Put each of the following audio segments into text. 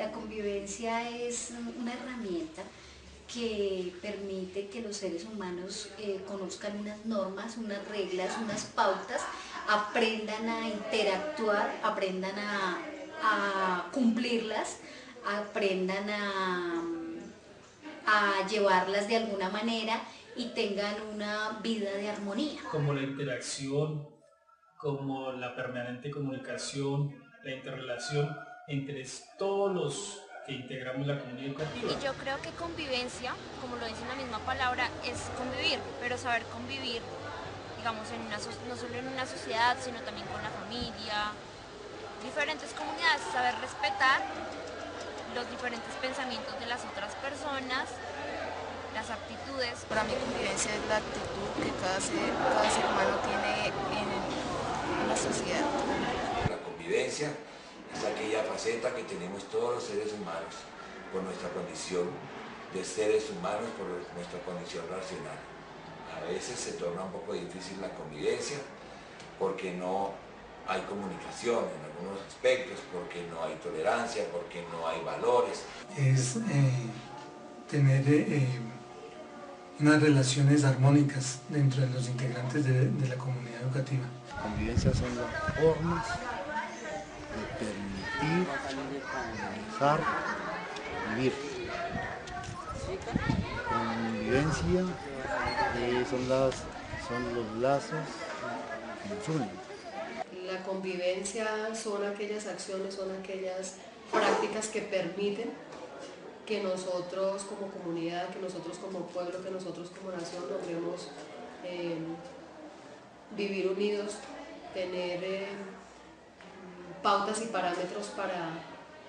La convivencia es una herramienta que permite que los seres humanos conozcan unas normas, unas reglas, unas pautas, aprendan a interactuar, aprendan a cumplirlas, aprendan a llevarlas de alguna manera y tengan una vida de armonía. Como la interacción, como la permanente comunicación, la interrelación entre todos los que integramos la comunidad educativa. Y yo creo que convivencia, como lo dice la misma palabra, es convivir, pero saber convivir, digamos, no solo en una sociedad, sino también con la familia, diferentes comunidades, saber respetar los diferentes pensamientos de las otras personas, las actitudes. Para mí convivencia es la actitud que cada ser humano tiene en la sociedad. La convivencia es aquella faceta que tenemos todos los seres humanos por nuestra condición de seres humanos, por nuestra condición racional. A veces se torna un poco difícil la convivencia porque no hay comunicación en algunos aspectos, porque no hay tolerancia, porque no hay valores. Es tener unas relaciones armónicas dentro de los integrantes de la comunidad educativa. Convivencia son las formas de permitir, organizar, vivir. Convivencia son los lazos que nos unen. La convivencia son aquellas acciones, son aquellas prácticas que permiten que nosotros como comunidad, que nosotros como pueblo, que nosotros como nación logremos vivir unidos, tener pautas y parámetros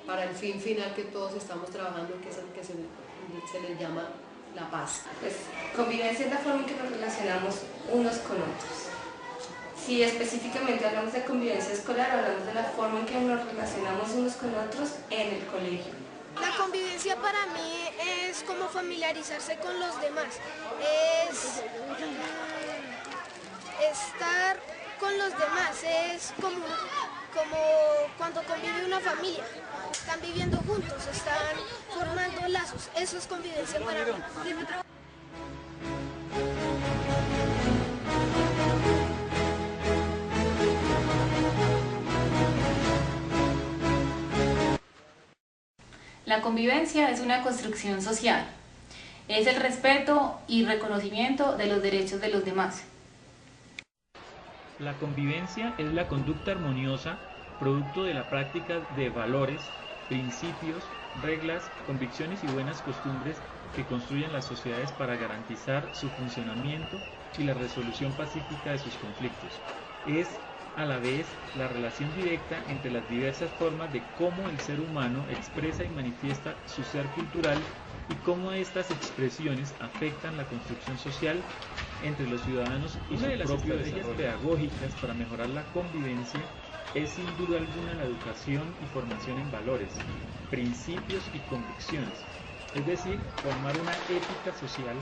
para el fin final que todos estamos trabajando, que es el que se les llama la paz. Pues convivencia es la forma en que nos relacionamos unos con otros. Si específicamente hablamos de convivencia escolar, hablamos de la forma en que nos relacionamos unos con otros en el colegio. La convivencia para mí es como familiarizarse con los demás, es estar con los demás, es como cuando convive una familia, están viviendo juntos, están formando lazos, eso es convivencia para mí. La convivencia es una construcción social, es el respeto y reconocimiento de los derechos de los demás. La convivencia es la conducta armoniosa, producto de la práctica de valores, principios, reglas, convicciones y buenas costumbres que construyen las sociedades para garantizar su funcionamiento y la resolución pacífica de sus conflictos. Es a la vez la relación directa entre las diversas formas de cómo el ser humano expresa y manifiesta su ser cultural y cómo estas expresiones afectan la construcción social entre los ciudadanos y su propio desarrollo. Pedagógicas para mejorar la convivencia es sin duda alguna la educación y formación en valores, principios y convicciones, es decir, formar una ética social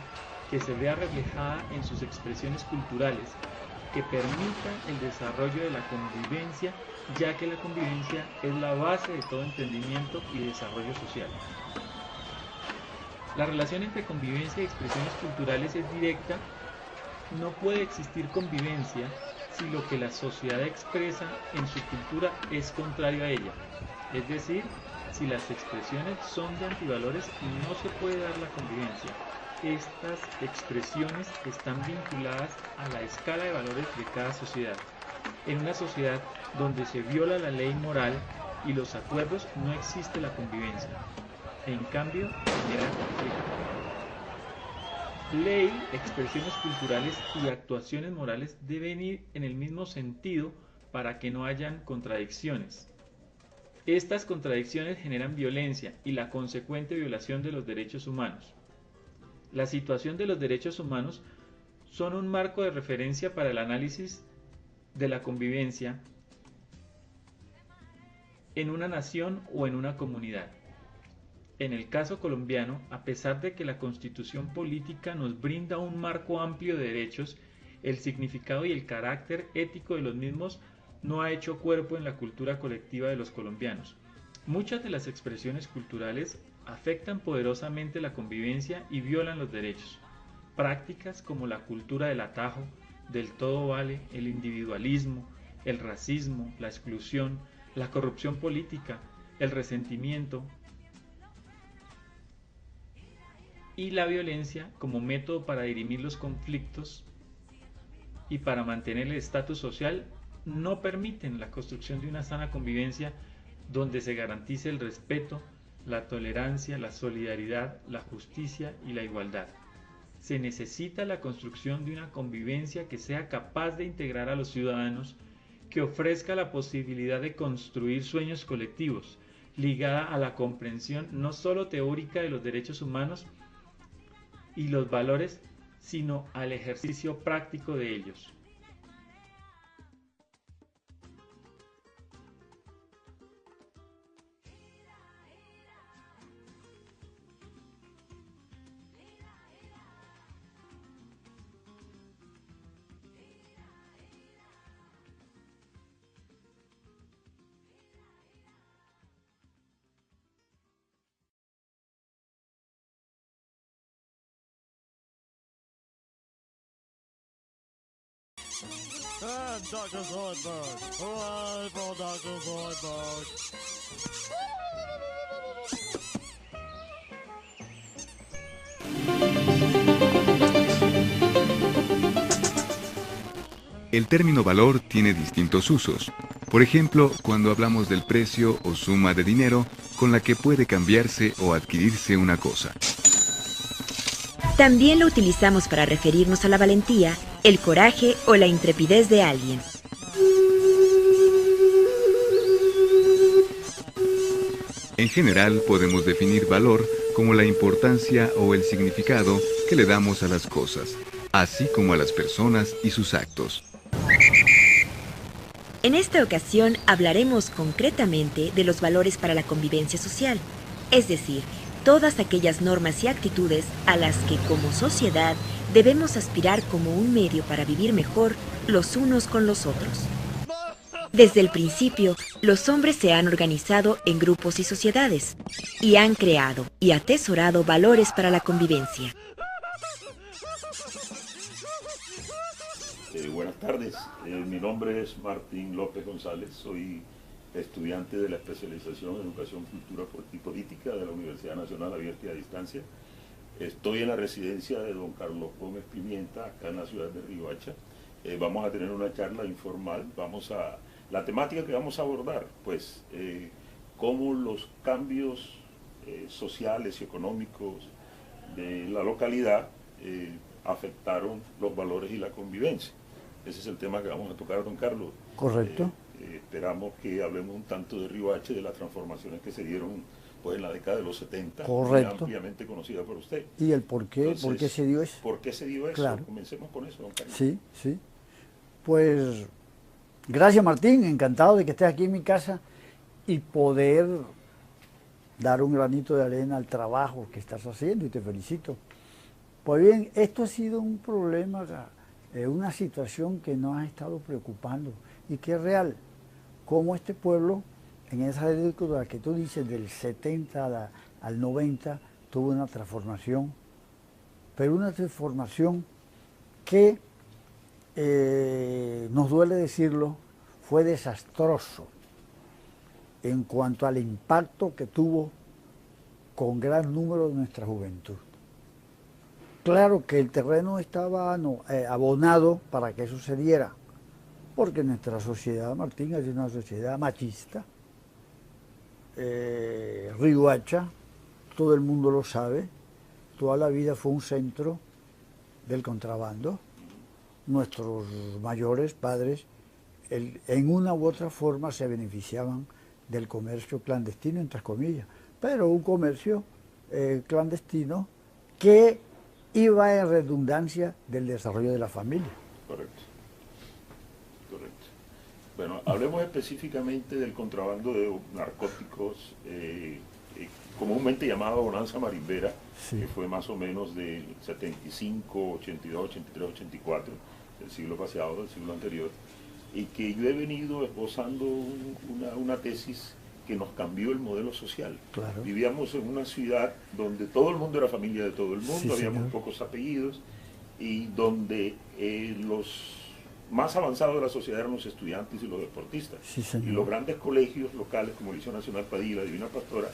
que se vea reflejada en sus expresiones culturales, que permita el desarrollo de la convivencia, ya que la convivencia es la base de todo entendimiento y desarrollo social. La relación entre convivencia y expresiones culturales es directa. No puede existir convivencia si lo que la sociedad expresa en su cultura es contrario a ella, es decir, si las expresiones son de antivalores, no se puede dar la convivencia. Estas expresiones están vinculadas a la escala de valores de cada sociedad. En una sociedad donde se viola la ley moral y los acuerdos, no existe la convivencia. En cambio, genera conflicto. Ley, expresiones culturales y actuaciones morales deben ir en el mismo sentido para que no hayan contradicciones. Estas contradicciones generan violencia y la consecuente violación de los derechos humanos. La situación de los derechos humanos son un marco de referencia para el análisis de la convivencia en una nación o en una comunidad. En el caso colombiano, a pesar de que la Constitución política nos brinda un marco amplio de derechos, el significado y el carácter ético de los mismos no ha hecho cuerpo en la cultura colectiva de los colombianos. Muchas de las expresiones culturales afectan poderosamente la convivencia y violan los derechos. Prácticas como la cultura del atajo, del todo vale, el individualismo, el racismo, la exclusión, la corrupción política, el resentimiento y la violencia como método para dirimir los conflictos y para mantener el estatus social no permiten la construcción de una sana convivencia donde se garantice el respeto, la tolerancia, la solidaridad, la justicia y la igualdad. Se necesita la construcción de una convivencia que sea capaz de integrar a los ciudadanos, que ofrezca la posibilidad de construir sueños colectivos, ligada a la comprensión no solo teórica de los derechos humanos y los valores, sino al ejercicio práctico de ellos. And Dr. Zoidberg. Hooray for Dr. Zoidberg. El término valor tiene distintos usos. Por ejemplo, cuando hablamos del precio o suma de dinero con la que puede cambiarse o adquirirse una cosa. También lo utilizamos para referirnos a la valentía, el coraje o la intrepidez de alguien. En general, podemos definir valor como la importancia o el significado que le damos a las cosas, así como a las personas y sus actos. En esta ocasión hablaremos concretamente de los valores para la convivencia social, es decir, todas aquellas normas y actitudes a las que como sociedad debemos aspirar como un medio para vivir mejor los unos con los otros. Desde el principio, los hombres se han organizado en grupos y sociedades y han creado y atesorado valores para la convivencia. Buenas tardes, mi nombre es Martín López González, soy estudiante de la especialización en Educación, Cultura y Política de la Universidad Nacional Abierta y a Distancia. Estoy en la residencia de don Carlos Gómez Pimienta, acá en la ciudad de Riohacha. Vamos a tener una charla informal, la temática que vamos a abordar, pues, cómo los cambios sociales y económicos de la localidad afectaron los valores y la convivencia. Ese es el tema que vamos a tocar, don Carlos. Correcto. Esperamos que hablemos un tanto de Riohacha, de las transformaciones que se dieron pues, en la década de los 70, correcto, ampliamente conocida por usted. ¿Y el por qué? Entonces, ¿por qué se dio eso? ¿Por qué se dio eso? Claro. Comencemos con eso, don Carlos. Sí, sí. Pues, gracias Martín, encantado de que estés aquí en mi casa y poder dar un granito de arena al trabajo que estás haciendo y te felicito. Pues bien, esto ha sido un problema, una situación que nos ha estado preocupando y que es real. Como este pueblo, en esa década que tú dices, del 70 al 90, tuvo una transformación, pero una transformación que, nos duele decirlo, fue desastroso en cuanto al impacto que tuvo con gran número de nuestra juventud. Claro que el terreno estaba abonado para que eso se diera, porque nuestra sociedad, Martín, es una sociedad machista. Riohacha, todo el mundo lo sabe, toda la vida fue un centro del contrabando. Nuestros mayores padres, en una u otra forma, se beneficiaban del comercio clandestino, entre comillas, pero un comercio clandestino que iba en redundancia del desarrollo de la familia. Correcto. Correcto. Bueno, hablemos específicamente del contrabando de narcóticos, comúnmente llamado bonanza marimbera, sí, que fue más o menos del 75, 82, 83, 84, del siglo pasado, del siglo anterior, y que yo he venido esbozando una tesis que nos cambió el modelo social. Claro. Vivíamos en una ciudad donde todo el mundo era familia de todo el mundo, Sí, había muy señor. pocos apellidos, y donde los más avanzados de la sociedad eran los estudiantes y los deportistas. Sí, señor. Y los grandes colegios locales como el Liceo Nacional Padilla, la Divina Pastora,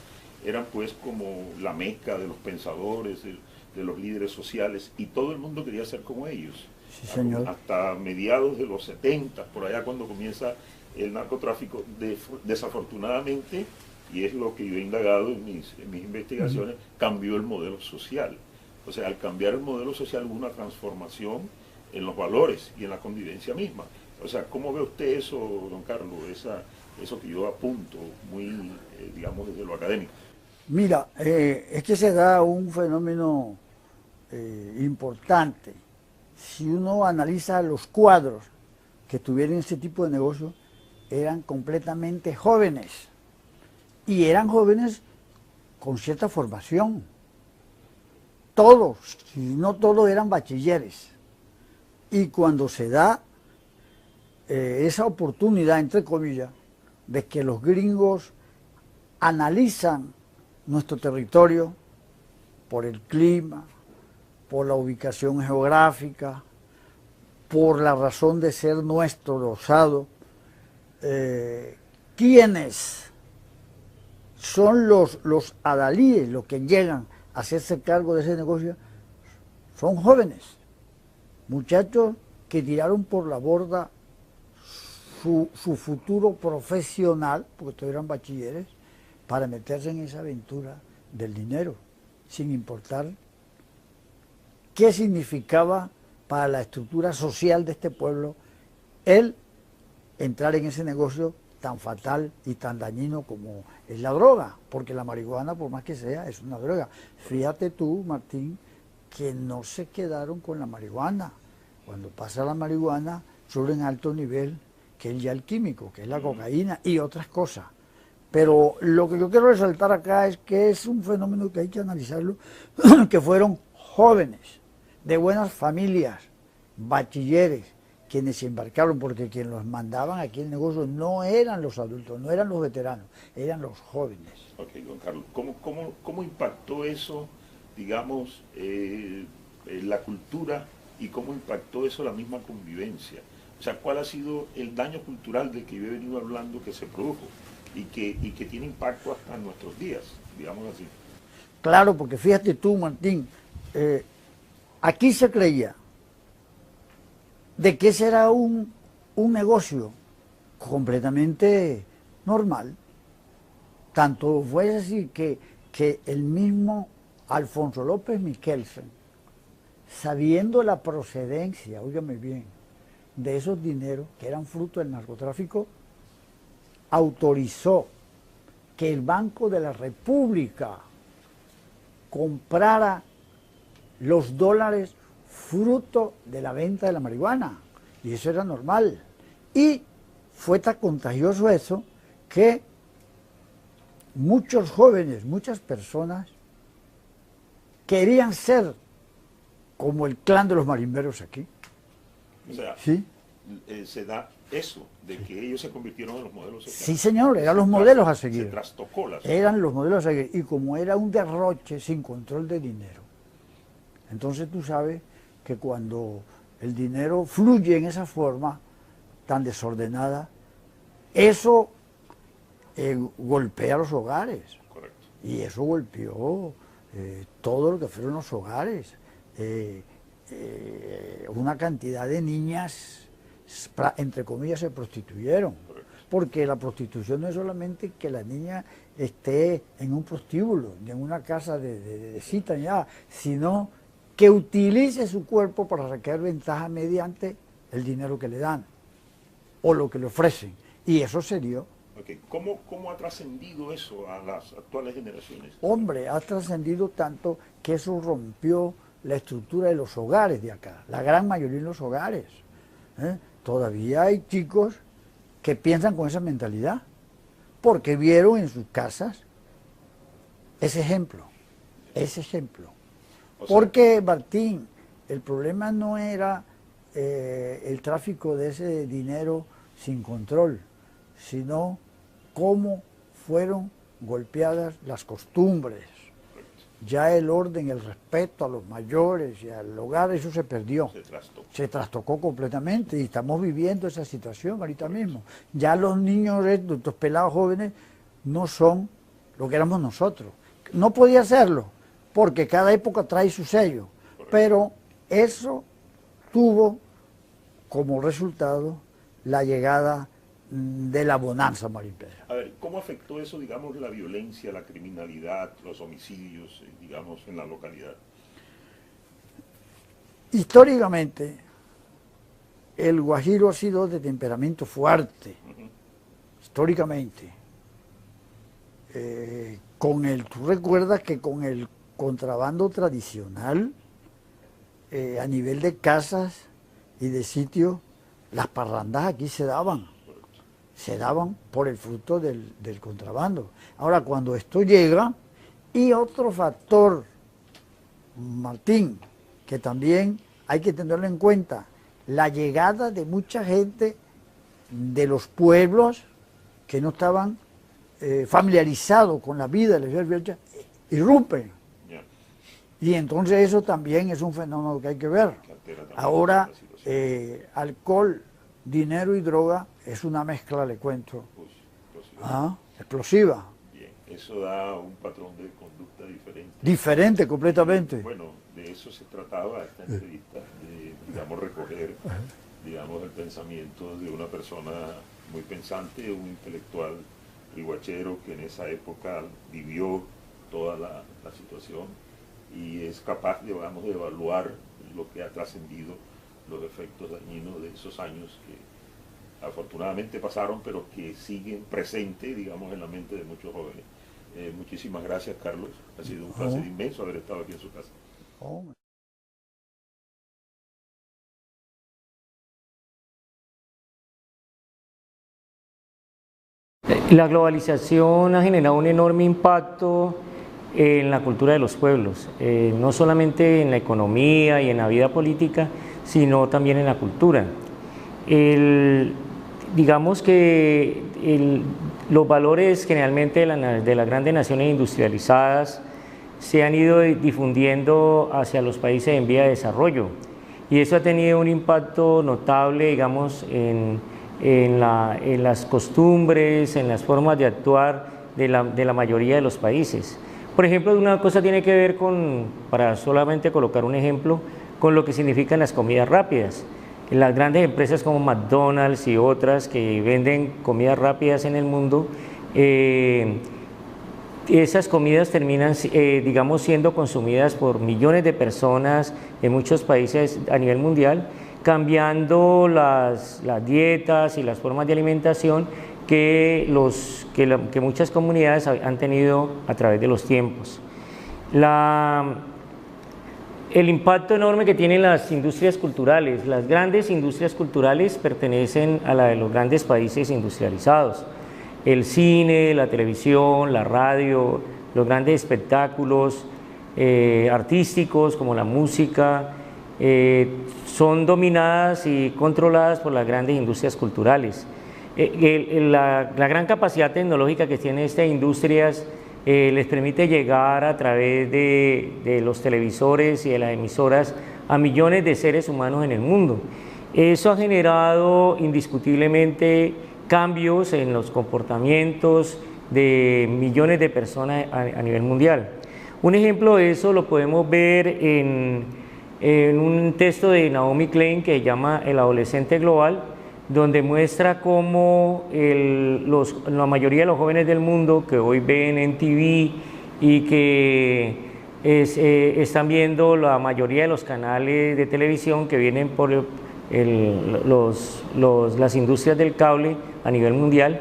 eran pues como la meca de los pensadores, de los líderes sociales, y todo el mundo quería ser como ellos. Sí, señor. Hasta mediados de los 70, por allá cuando comienza el narcotráfico, desafortunadamente, y es lo que yo he indagado en mis investigaciones, cambió el modelo social. O sea, al cambiar el modelo social hubo una transformación en los valores y en la convivencia misma. O sea, ¿cómo ve usted eso, don Carlos, eso que yo apunto muy, digamos, desde lo académico? Mira, es que se da un fenómeno importante. Si uno analiza los cuadros que tuvieron ese tipo de negocio, eran completamente jóvenes. Y eran jóvenes con cierta formación. Todos, si no todos, eran bachilleres. Y cuando se da esa oportunidad, entre comillas, de que los gringos analizan nuestro territorio por el clima, por la ubicación geográfica, por la razón de ser nuestro rosado, ¿quiénes son los adalíes, los que llegan a hacerse cargo de ese negocio? Son jóvenes, muchachos que tiraron por la borda su futuro profesional, porque todos eran bachilleres, para meterse en esa aventura del dinero, sin importar qué significaba para la estructura social de este pueblo el entrar en ese negocio tan fatal y tan dañino como es la droga, porque la marihuana, por más que sea, es una droga. Fíjate tú, Martín, que no se quedaron con la marihuana. Cuando pasa la marihuana, sube en alto nivel, que es ya el químico, que es la cocaína y otras cosas. Pero lo que yo quiero resaltar acá es que es un fenómeno que hay que analizarlo, que fueron jóvenes, de buenas familias, bachilleres, quienes se embarcaron, porque quienes los mandaban aquí el negocio no eran los adultos, no eran los veteranos, eran los jóvenes. Ok, don Carlos, ¿cómo impactó eso, digamos, la cultura, y cómo impactó eso la misma convivencia? O sea, ¿cuál ha sido el daño cultural del que yo he venido hablando que se produjo y que tiene impacto hasta en nuestros días, digamos así? Claro, porque fíjate tú, Martín, aquí se creía de que ese era un negocio completamente normal. Tanto fue así que el mismo Alfonso López Michelsen, sabiendo la procedencia, óigame bien, de esos dineros que eran fruto del narcotráfico, autorizó que el Banco de la República comprara los dólares fruto de la venta de la marihuana, y eso era normal. Y fue tan contagioso eso que muchos jóvenes, muchas personas querían ser como el clan de los marimberos aquí. O sea, ¿Sí? Se da eso, de que ellos se convirtieron en los modelos sociales. Sí, señor, eran los modelos a seguir. Se trastocó la sociedad. Eran los modelos a seguir. Y como era un derroche sin control de dinero, entonces tú sabes que cuando el dinero fluye en esa forma tan desordenada, eso golpea los hogares. Correcto. Y eso golpeó todo lo que fueron los hogares. Una cantidad de niñas, entre comillas, se prostituyeron. Porque la prostitución no es solamente que la niña esté en un prostíbulo, ni en una casa de cita, ni nada, sino que utilice su cuerpo para sacar ventaja mediante el dinero que le dan o lo que le ofrecen. Y eso se dio. Okay. ¿Cómo ha trascendido eso a las actuales generaciones? Hombre, ha trascendido tanto que eso rompió la estructura de los hogares de acá, la gran mayoría de los hogares. Todavía hay chicos que piensan con esa mentalidad, porque vieron en sus casas ese ejemplo, Porque, Martín, el problema no era el tráfico de ese dinero sin control, sino cómo fueron golpeadas las costumbres. Ya el orden, el respeto a los mayores y al hogar, eso se perdió. Se trastocó completamente y estamos viviendo esa situación ahorita mismo. Ya los niños, estos pelados jóvenes, no son lo que éramos nosotros. No podía serlo, porque cada época trae su sello, pero eso tuvo como resultado la llegada de la bonanza marimpera. A ver, ¿cómo afectó eso, digamos, la violencia, la criminalidad, los homicidios, digamos, en la localidad? Históricamente, el Guajiro ha sido de temperamento fuerte, históricamente. Tú recuerdas que con el contrabando tradicional, a nivel de casas y de sitios, las parrandas aquí se daban por el fruto del contrabando. Ahora, cuando esto llega, y otro factor, Martín, que también hay que tenerlo en cuenta, la llegada de mucha gente de los pueblos que no estaban familiarizados con la vida de la violencia, irrumpen. Y entonces eso también es un fenómeno que hay que ver. Ahora, alcohol, dinero y droga es una mezcla, le cuento, explosiva. Bien, eso da un patrón de conducta diferente. Diferente completamente. Bueno, de eso se trataba esta entrevista, de, digamos, recoger, digamos, el pensamiento de una persona muy pensante, un intelectual riguachero que en esa época vivió toda la situación y es capaz, digamos, de evaluar lo que ha trascendido, los efectos dañinos de esos años que afortunadamente pasaron, pero que siguen presentes, digamos, en la mente de muchos jóvenes. Muchísimas gracias, Carlos. Ha sido un placer inmenso haber estado aquí en su casa. La globalización ha generado un enorme impacto en la cultura de los pueblos, no solamente en la economía y en la vida política, sino también en la cultura. Digamos que los valores generalmente de las grandes naciones industrializadas se han ido difundiendo hacia los países en vía de desarrollo y eso ha tenido un impacto notable, digamos, en las costumbres, en las formas de actuar de la mayoría de los países. Por ejemplo, una cosa tiene que ver con, para solamente colocar un ejemplo, con lo que significan las comidas rápidas. Las grandes empresas como McDonald's y otras que venden comidas rápidas en el mundo, esas comidas terminan, digamos, siendo consumidas por millones de personas en muchos países a nivel mundial, cambiando las dietas y las formas de alimentación que muchas comunidades han tenido a través de los tiempos. El impacto enorme que tienen las industrias culturales. Las grandes industrias culturales pertenecen a la de los grandes países industrializados. El cine, la televisión, la radio, los grandes espectáculos artísticos como la música, son dominadas y controladas por las grandes industrias culturales. La gran capacidad tecnológica que tienen estas industrias les permite llegar a través de los televisores y de las emisoras a millones de seres humanos en el mundo. Eso ha generado indiscutiblemente cambios en los comportamientos de millones de personas a nivel mundial. Un ejemplo de eso lo podemos ver en un texto de Naomi Klein que se llama El adolescente global, donde muestra cómo la mayoría de los jóvenes del mundo que hoy ven en TV y que están viendo la mayoría de los canales de televisión que vienen por las industrias del cable a nivel mundial,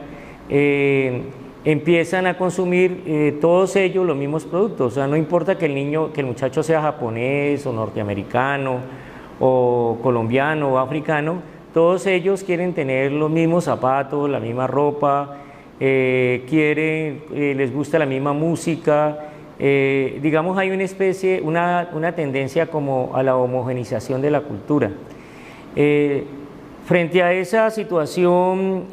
empiezan a consumir todos ellos los mismos productos. O sea, no importa que el muchacho sea japonés o norteamericano o colombiano o africano, todos ellos quieren tener los mismos zapatos, la misma ropa, les gusta la misma música. Digamos, hay una tendencia como a la homogenización de la cultura. Frente a esa situación,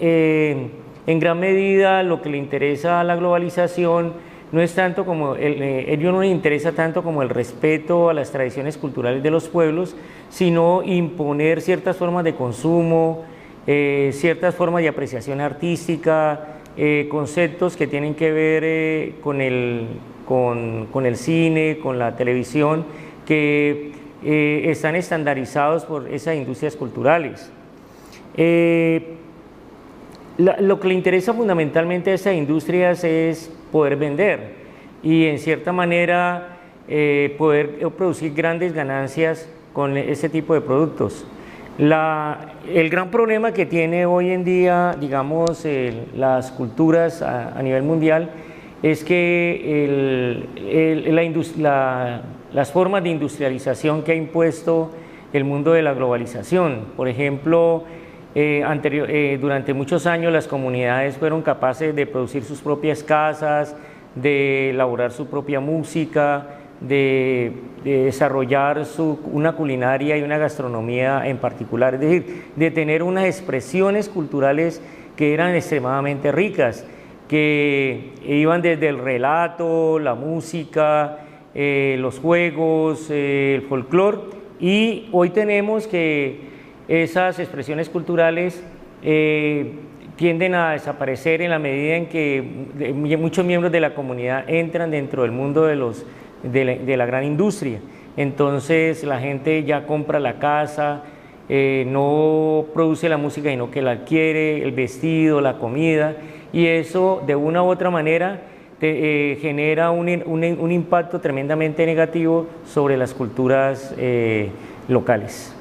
en gran medida lo que le interesa a la globalización no es tanto como, ello no le interesa tanto como el respeto a las tradiciones culturales de los pueblos, sino imponer ciertas formas de consumo, ciertas formas de apreciación artística, conceptos que tienen que ver con el cine, con la televisión, que están estandarizados por esas industrias culturales. Lo que le interesa fundamentalmente a estas industrias es poder vender y en cierta manera poder producir grandes ganancias con ese tipo de productos. El gran problema que tiene hoy en día, digamos, las culturas a nivel mundial es que las formas de industrialización que ha impuesto el mundo de la globalización, por ejemplo, durante muchos años las comunidades fueron capaces de producir sus propias casas, de elaborar su propia música, de desarrollar una culinaria y una gastronomía en particular, es decir, de tener unas expresiones culturales que eran extremadamente ricas, que iban desde el relato, la música, los juegos, el folclore, y hoy tenemos que esas expresiones culturales tienden a desaparecer en la medida en que muchos miembros de la comunidad entran dentro del mundo de la gran industria. Entonces la gente ya compra la casa, no produce la música sino que la adquiere, el vestido, la comida, y eso de una u otra manera genera un impacto tremendamente negativo sobre las culturas locales.